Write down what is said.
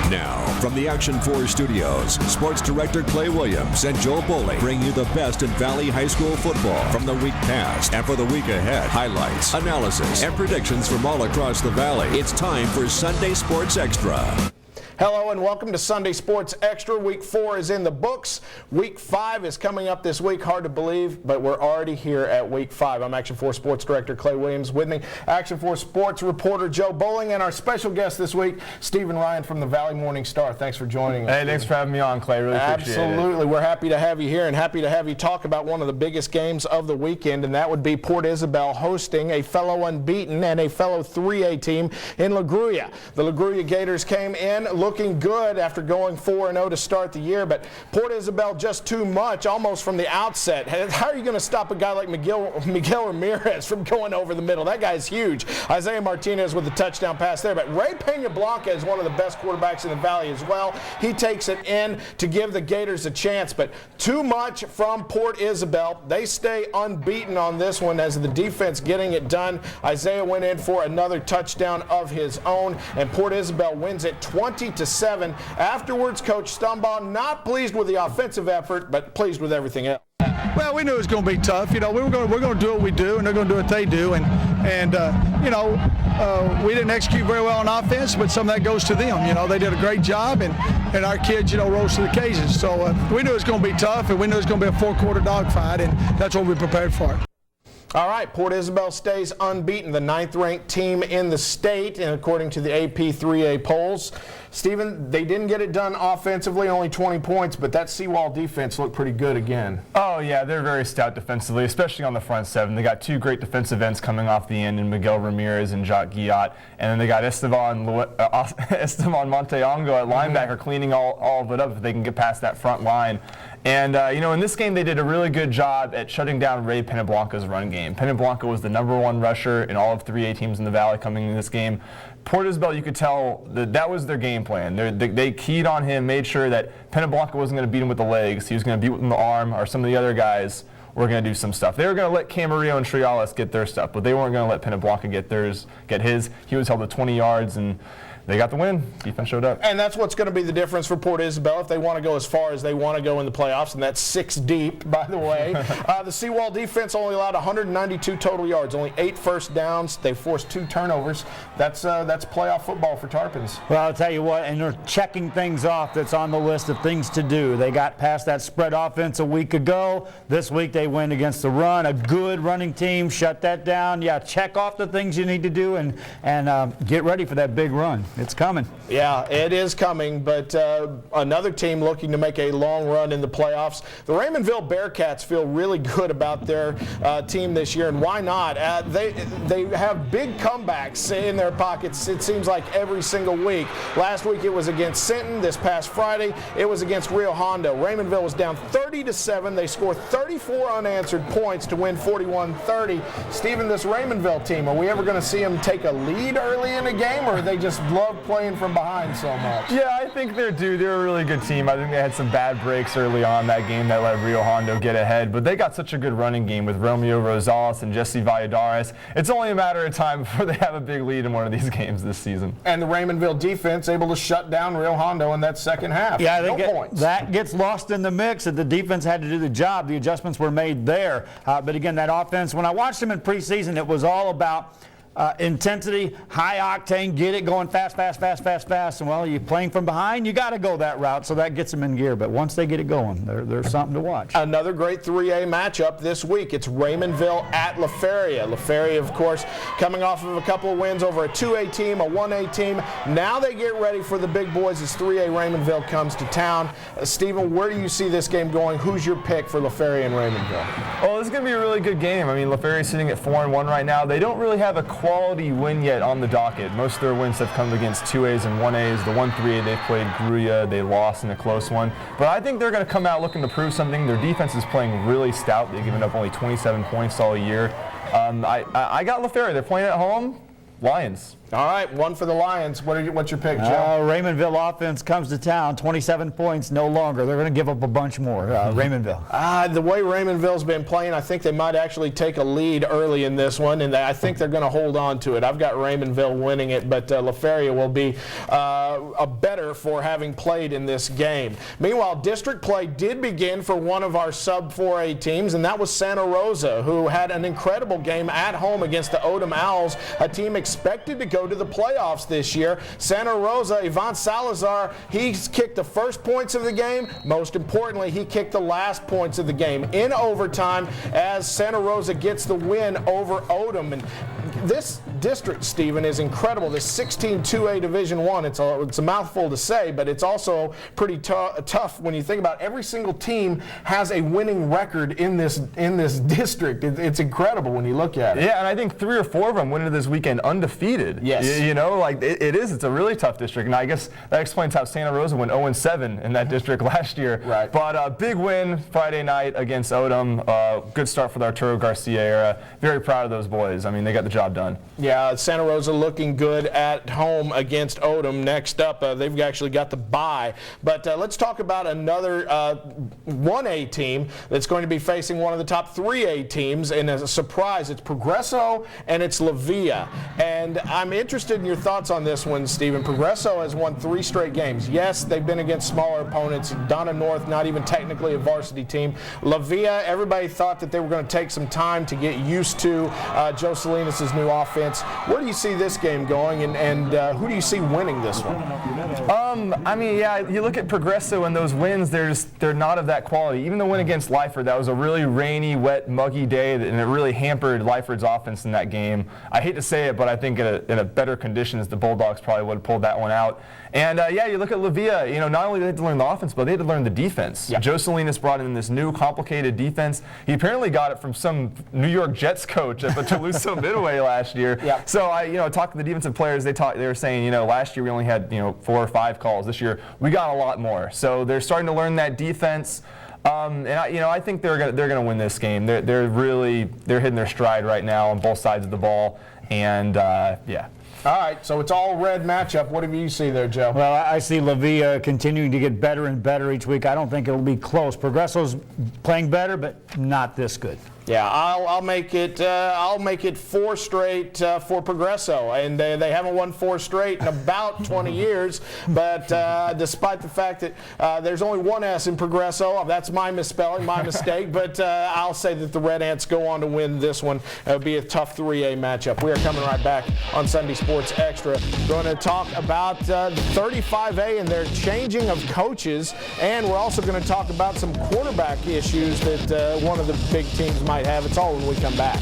Now, from the Action 4 studios, Sports Director Clay Williams and Joe Bowling bring you the best in Valley High School football from the week past and for the week ahead. Highlights, analysis, and predictions from all across the Valley. It's time for Sunday Sports Extra. Hello and welcome to Sunday Sports Extra. Week 4 is in the books. Week 5 is coming up this week. Hard to believe, but we're already here at Week 5. I'm Action 4 Sports Director Clay Williams. With me, Action 4 Sports reporter Joe Bowling, and our special guest this week, Stephen Ryan from the Valley Morning Star. Thanks for joining us. Hey, thanks for having me on, Clay. Really appreciate it. Absolutely. We're happy to have you here and happy to have you talk about one of the biggest games of the weekend, and that would be Port Isabel hosting a fellow unbeaten and a fellow 3A team in Liguria. The Liguria Gators came in looking good after going 4-0 to start the year, but Port Isabel just too much almost from the outset. How are you going to stop a guy like Miguel Ramirez from going over the middle? That guy's huge. Isaiah Martinez with the touchdown pass there, but Blanca is one of the best quarterbacks in the Valley as well. He takes it in to give the Gators a chance, but too much from Port Isabel. They stay unbeaten on this one as the defense getting it done. Isaiah went in for another touchdown of his own, and Port Isabel wins it 20-7. Afterwards, Coach Stumbaugh not pleased with the offensive effort, but pleased with everything else. Well, we knew it was going to be tough. You know, we're going to do what we do, and they're going to do what they do. We didn't execute very well on offense, but some of that goes to them. You know, they did a great job, and our kids, rose to the occasion. So we knew it was going to be tough, and we knew it was going to be a four-quarter dogfight, and that's what we prepared for. All right, Port Isabel stays unbeaten, the 9th-ranked team in the state, and according to the AP 3A polls. Stephen, they didn't get it done offensively, only 20 points, but that Seawall defense looked pretty good again. Oh, yeah, they're very stout defensively, especially on the front seven. They got two great defensive ends coming off the end in Miguel Ramirez and Jacques Guillat, and then they got Esteban Monteongo at linebacker cleaning all of it up if they can get past that front line. And, in this game, they did a really good job at shutting down Penna Blanca's run game. Penna Blanca was the #1 rusher in all of 3A teams in the Valley coming in this game. Port Isabel, you could tell that was their game plan. They keyed on him, made sure that Penna Blanca wasn't going to beat him with the legs. He was going to beat him with the arm, or some of the other guys were going to do some stuff. They were going to let Camarillo and Trialis get their stuff, but they weren't going to let Penna Blanca get his. He was held to 20 yards, and they got the win. Defense showed up. And that's what's going to be the difference for Port Isabel if they want to go as far as they want to go in the playoffs, and that's 6 deep, by the way. The Seawall defense only allowed 192 total yards, only 8 first downs. They forced 2 turnovers. That's playoff football for Tarpons. Well, I'll tell you what, and they're checking things off that's on the list of things to do. They got past that spread offense a week ago. This week they win against the run. A good running team, shut that down. Yeah, check off the things you need to do and get ready for that big run. It's coming. Yeah, it is coming, but another team looking to make a long run in the playoffs. The Raymondville Bearcats feel really good about their team this year, and why not? They have big comebacks in their pockets, it seems like, every single week. Last week it was against Sinton. This past Friday it was against Rio Hondo. Raymondville was down 30-7. They scored 34 unanswered points to win 41-30. Stephen, this Raymondville team, are we ever going to see them take a lead early in a game, or they just love playing from behind so much? Yeah, I think they're due. They're a really good team. I think they had some bad breaks early on that game that let Rio Hondo get ahead, but they got such a good running game with Romeo Rosales and Jesse Valladares. It's only a matter of time before they have a big lead in one of these games this season. And the Raymondville defense able to shut down Rio Hondo in that second half. Yeah, points. That gets lost in the mix, and the defense had to do the job. The adjustments were made there. But again, that offense, when I watched them in preseason, it was all about intensity, high octane, get it going fast. And well, you're playing from behind, you got to go that route, so that gets them in gear. But once they get it going, there's something to watch. Another great 3A matchup this week. It's Raymondville at Feria. Feria, of course, coming off of a couple of wins over a 2A team, a 1A team. Now they get ready for the big boys as 3A Raymondville comes to town. Stephen, where do you see this game going? Who's your pick for Feria and Raymondville? Well, this is going to be a really good game. I mean, Feria is sitting at 4-1 right now. They don't really have a quality win yet on the docket. Most of their wins have come against 2As and 1As. The 1-3A they played Gruya, they lost in a close one. But I think they're going to come out looking to prove something. Their defense is playing really stout. They've given up only 27 points all year. I got Feria. They're playing at home. Lions. All right, one for the Lions. What's your pick, Joe? Raymondville offense comes to town, 27 points, no longer. They're going to give up a bunch more. Raymondville. The way Raymondville's been playing, I think they might actually take a lead early in this one, and I think they're going to hold on to it. I've got Raymondville winning it, but Feria will be a better for having played in this game. Meanwhile, district play did begin for one of our sub-4A teams, and that was Santa Rosa, who had an incredible game at home against the Odom Owls, a team expected to go to the playoffs this year. Santa Rosa, Ivan Salazar, he's kicked the first points of the game. Most importantly, he kicked the last points of the game in overtime as Santa Rosa gets the win over Odom. And this district, Stephen, is incredible. This 16 2A Division I, it's a mouthful to say, but it's also pretty tough when you think about every single team has a winning record in this district. It's incredible when you look at it. Yeah, and I think 3 or 4 of them went into this weekend undefeated. Yes. You know, like it's a really tough district, and I guess that explains how Santa Rosa went 0-7 in that district last year. Right. But big win Friday night against Odom. Good start for the Arturo Garcia era. Very proud of those boys. I mean, they got the job done. Yeah, Santa Rosa looking good at home against Odom. Next up, they've actually got the bye. But let's talk about another 1A team that's going to be facing one of the top 3A teams. And as a surprise, it's Progresso and it's La Villa. And I'm interested in your thoughts on this one, Stephen. Progresso has won 3 straight games. Yes, they've been against smaller opponents. Donna North, not even technically a varsity team. La Villa, everybody thought that they were going to take some time to get used to Joe Salinas' new offense. Where do you see this game going, and who do you see winning this one? I mean, yeah, you look at Progresso and those wins, they're not of that quality. Even the win against Lyford, that was a really rainy, wet, muggy day, and it really hampered Lyford's offense in that game. I hate to say it, but I think in a better conditions, the Bulldogs probably would have pulled that one out. And yeah, you look at La Villa, you know, not only did they have to learn the offense, but they had to learn the defense. Yeah. Joe Salinas brought in this new complicated defense. He apparently got it from some New York Jets coach at the Toulouse Midway last year. Yeah. So I, talked to the defensive players. They were saying, last year we only had 4 or 5 calls. This year we got a lot more. So they're starting to learn that defense. And I think they're gonna win this game. They're hitting their stride right now on both sides of the ball. And yeah. All right, so it's all red matchup. What do you see there, Joe? Well, I see La Villa continuing to get better and better each week. I don't think it'll be close. Progresso's playing better, but not this good. Yeah, I'll make it 4 straight for Progresso, and they haven't won 4 straight in about 20 years. But despite the fact that there's only 1 S in Progresso, that's my misspelling, my mistake. But I'll say that the Red Ants go on to win this one. It'll be a tough 3A matchup. We are coming right back on Sunday Sports Extra. Going to talk about 35A and their changing of coaches, and we're also going to talk about some quarterback issues that one of the big teams might have. It's all when we come back.